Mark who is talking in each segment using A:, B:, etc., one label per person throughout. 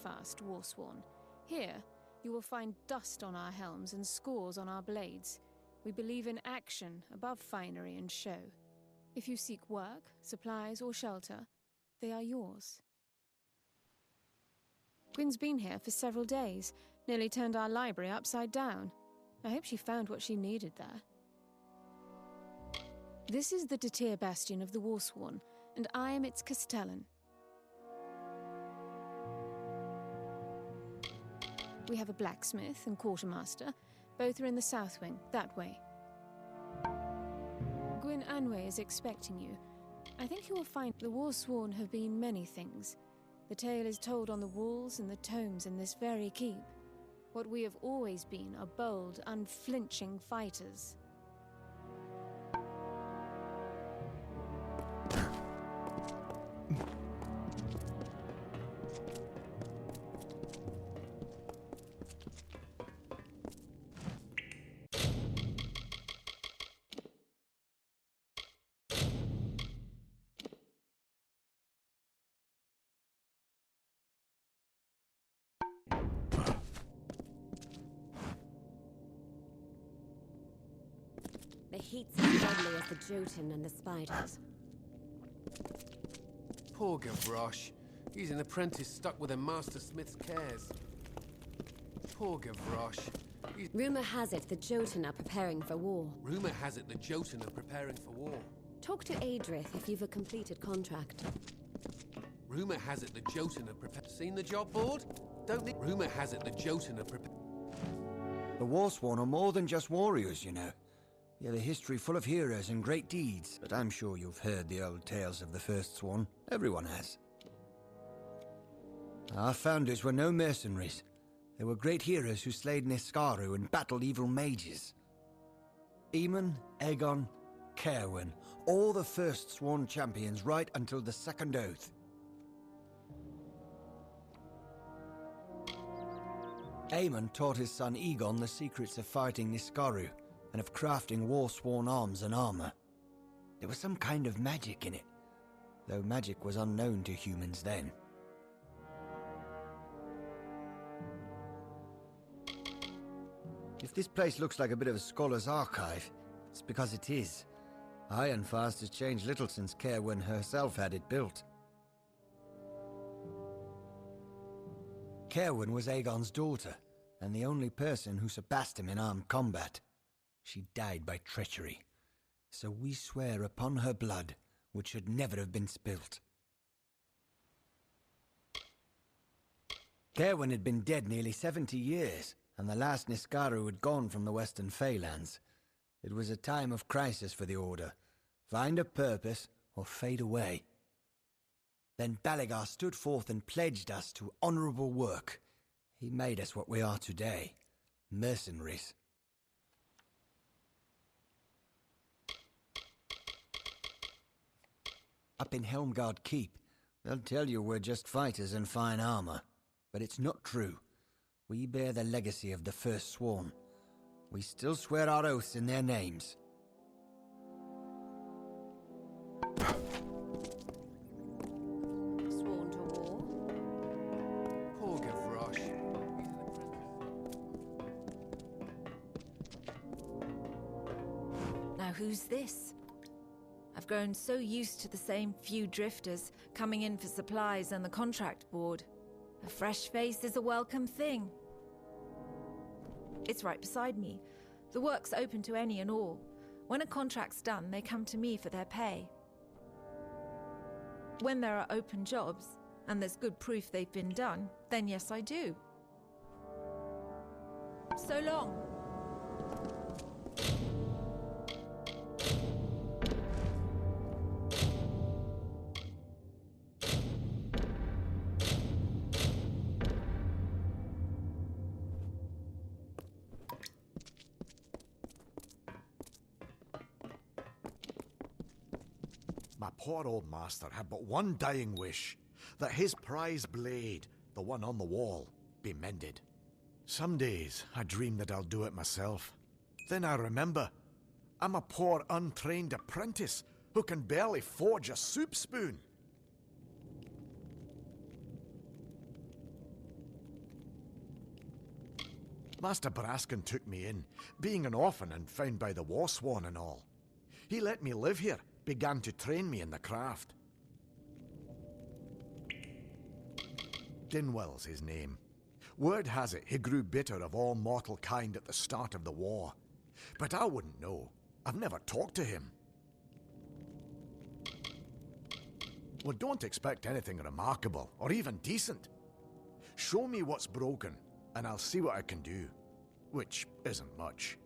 A: fast, Warsworn. Here, you will find dust on our helms and scores on our blades. We believe in action above finery and show. If you seek work, supplies, or shelter, they are yours. Gwyn's been here for several days, nearly turned our library upside down. I hope she found what she needed there. This is the Detir bastion of the Warsworn, and I am its castellan. We have a blacksmith and quartermaster. Both are in the south wing, that way. Gwyn Anwy is expecting you. I think you will find the Warsworn have been many things. The tale is told on the walls and the tomes in this very keep. What we have always been are bold, unflinching fighters.
B: The heat's as deadly as the Jotun and the spiders.
C: Poor Gavroche. He's an apprentice stuck with a master smith's cares. Poor Gavroche.
B: Rumor has it the Jotun are preparing for war.
C: Rumor has it the Jotun are preparing for war.
B: Talk to Adrith if you've a completed contract.
C: Rumor has it the Jotun are prepared. Seen the job board? Don't need. Rumor has it the Jotun are prepared.
D: The Warsworn are more than just warriors, you know. We have a history full of heroes and great deeds, but I'm sure you've heard the old tales of the First Sworn. Everyone has. Our founders were no mercenaries. They were great heroes who slayed Niskaru and battled evil mages. Eamon, Aegon, Cerwyn, all the First Sworn champions right until the Second Oath. Aemon taught his son Aegon the secrets of fighting Niskaru, and of crafting war-sworn arms and armor. There was some kind of magic in it, though magic was unknown to humans then. If this place looks like a bit of a scholar's archive, it's because it is. Ironfast has changed little since Cerwyn herself had it built. Cerwyn was Aegon's daughter, and the only person who surpassed him in armed combat. She died by treachery, so we swear upon her blood, which should never have been spilt. Cerwyn had been dead nearly 70 years, and the last Niskaru had gone from the Western Feylands. It was a time of crisis for the Order. Find a purpose, or fade away. Then Baligar stood forth and pledged us to honorable work. He made us what we are today, mercenaries. Up in Helmguard Keep, they'll tell you we're just fighters in fine armor. But it's not true. We bear the legacy of the First Sworn. We still swear our oaths in their names.
B: Sworn to war?
C: Poor Gavroche.
E: Now who's this? I've grown so used to the same few drifters coming in for supplies and the contract board. A fresh face is a welcome thing. It's right beside me. The work's open to any and all. When a contract's done, they come to me for their pay. When there are open jobs, and there's good proof they've been done, then yes, I do. So long.
F: My poor old master had but one dying wish, that his prize blade, the one on the wall, be mended. Some days I dream that I'll do it myself. Then I remember, I'm a poor untrained apprentice who can barely forge a soup spoon. Master Braskin took me in, being an orphan and found by the war swan and all. He let me live here, began to train me in the craft. Dinwell's his name. Word has it he grew bitter of all mortal kind at the start of the war. But I wouldn't know. I've never talked to him. Well, don't expect anything remarkable, or even decent. Show me what's broken, and I'll see what I can do. Which isn't much.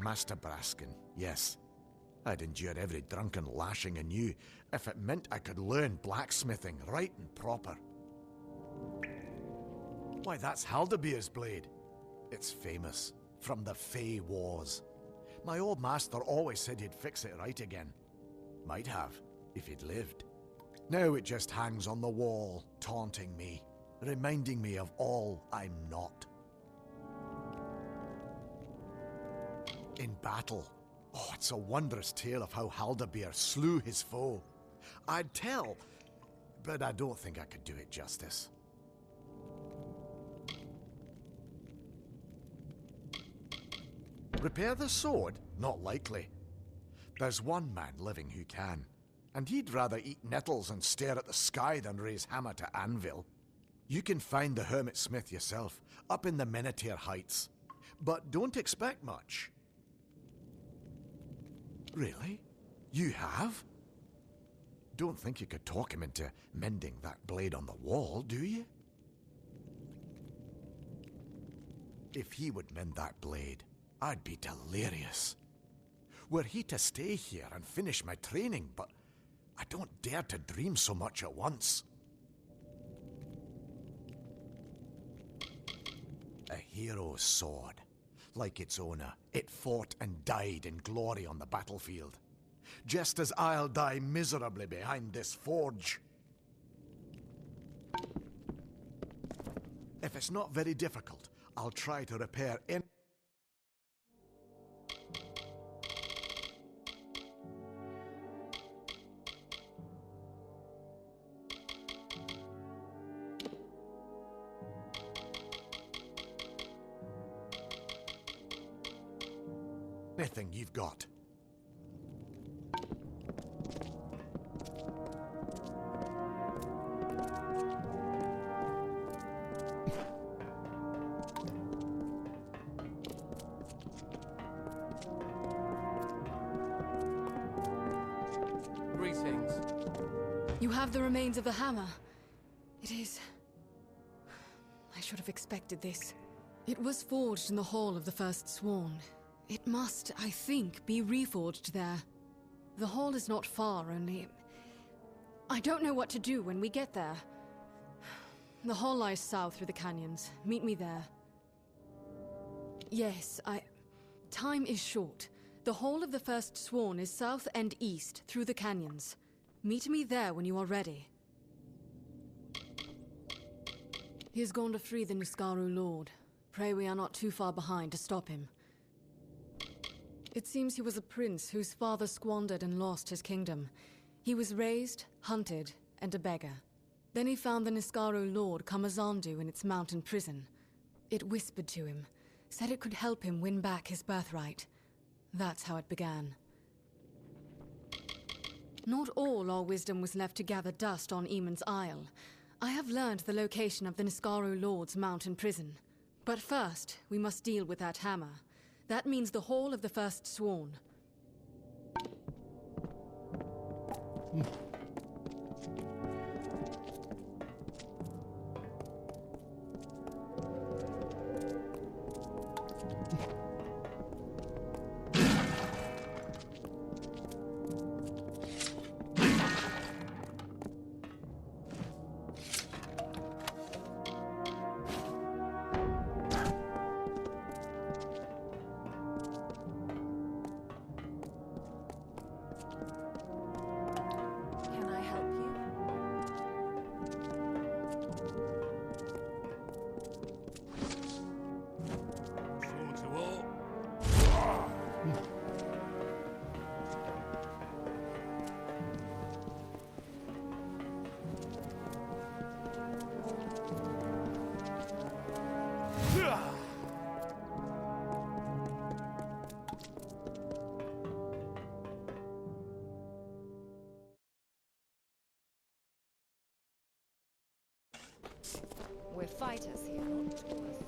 F: Master Braskin, yes. I'd endure every drunken lashing anew if it meant I could learn blacksmithing right and proper. Why, that's Haldabeer's blade. It's famous, from the Fey Wars. My old master always said he'd fix it right again. Might have, if he'd lived. Now it just hangs on the wall, taunting me, reminding me of all I'm not. In battle, oh, it's a wondrous tale of how Haldabeer slew his foe. I'd tell, but I don't think I could do it justice. Repair the sword? Not likely. There's one man living who can, and he'd rather eat nettles and stare at the sky than raise hammer to anvil. You can find the hermit smith yourself, up in the Menetier Heights. But don't expect much. Really? You have? Don't think you could talk him into mending that blade on the wall, do you? If he would mend that blade, I'd be delirious. Were he to stay here and finish my training, but I don't dare to dream so much at once. A hero's sword. Like its owner, it fought and died in glory on the battlefield. Just as I'll die miserably behind this forge. If it's not very difficult, I'll try to repair any... anything you've got.
C: Greetings.
A: You have the remains of the hammer. It is... I should have expected this. It was forged in the Hall of the First Sworn. It must, I think, be reforged there. The hall is not far, only... I don't know what to do when we get there. The hall lies south through the canyons. Meet me there. Yes, Time is short. The Hall of the First Sworn is south and east through the canyons. Meet me there when you are ready. He has gone to free the Niskaru Lord. Pray we are not too far behind to stop him. It seems he was a prince whose father squandered and lost his kingdom. He was raised, hunted, and a beggar. Then he found the Niskaru Lord Kamazandu in its mountain prison. It whispered to him, said it could help him win back his birthright. That's how it began. Not all our wisdom was left to gather dust on Eamon's Isle. I have learned the location of the Niskaru Lord's mountain prison. But first, we must deal with that hammer. That means the Hall of the First Sworn.
B: fighters here, not tourists.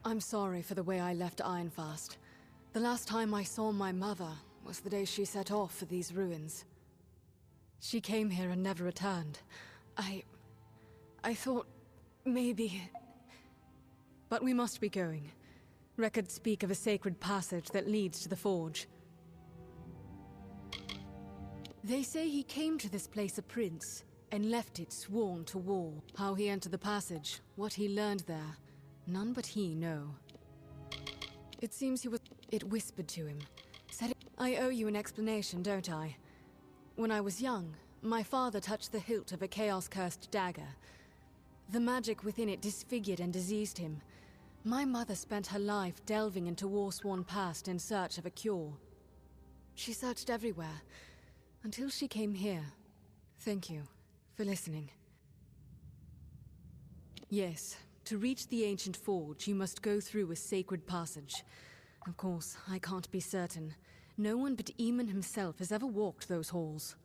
G: I'm sorry for the way I left Ironfast. The last time I saw my mother was the day she set off for these ruins. She came here and never returned. I thought maybe... But we must be going. Records speak of a sacred passage that leads to the forge. They say he came to this place a prince, and left it sworn to war. How he entered the passage, what he learned there, none but he know. It seems it whispered to him. Said, I owe you an explanation, don't I? When I was young, my father touched the hilt of a chaos-cursed dagger. The magic within it disfigured and diseased him. My mother spent her life delving into war-sworn past in search of a cure. She searched everywhere, until she came here. Thank you for listening. Yes, to reach the ancient forge, you must go through a sacred passage. Of course, I can't be certain. No one but Eamon himself has ever walked those halls.